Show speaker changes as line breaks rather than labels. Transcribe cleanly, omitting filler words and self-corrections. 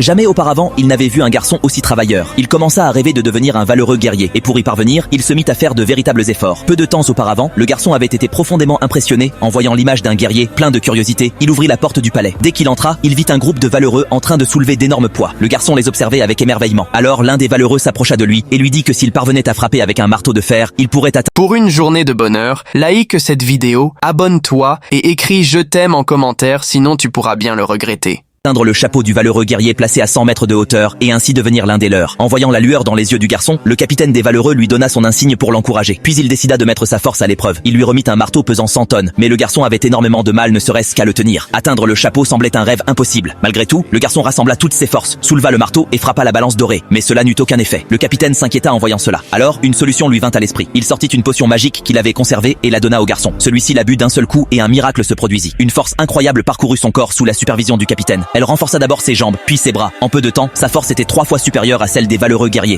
Jamais auparavant, il n'avait vu un garçon aussi travailleur. Il commença à rêver de devenir un valeureux guerrier, et pour y parvenir, il se mit à faire de véritables efforts. Peu de temps auparavant, le garçon avait été profondément impressionné en voyant l'image d'un guerrier plein de curiosité. Il ouvrit la porte du palais. Dès qu'il entra, il vit un groupe de valeureux en train de soulever d'énormes poids. Le garçon les observait avec émerveillement. Alors l'un des valeureux s'approcha de lui et lui dit que s'il parvenait à frapper avec un marteau de fer, il pourrait atteindre.
Pour une journée de bonheur, like cette vidéo, abonne-toi et écris je t'aime en commentaire, sinon tu pourras bien le regretter.
Le chapeau du valeureux guerrier placé à 100 mètres de hauteur et ainsi devenir l'un des leurs. En voyant la lueur dans les yeux du garçon, le capitaine des valeureux lui donna son insigne pour l'encourager. Puis il décida de mettre sa force à l'épreuve. Il lui remit un marteau pesant 100 tonnes, mais le garçon avait énormément de mal ne serait-ce qu'à le tenir. Atteindre le chapeau semblait un rêve impossible. Malgré tout, le garçon rassembla toutes ses forces, souleva le marteau et frappa la balance dorée. Mais cela n'eut aucun effet. Le capitaine s'inquiéta en voyant cela. Alors, une solution lui vint à l'esprit. Il sortit une potion magique qu'il avait conservée et la donna au garçon. Celui-ci la but d'un seul coup et un miracle se produisit. Une force incroyable parcourut son corps sous la supervision du capitaine. Elle renforça d'abord ses jambes, puis ses bras. En peu de temps, sa force était 3 fois supérieure à celle des valeureux guerriers.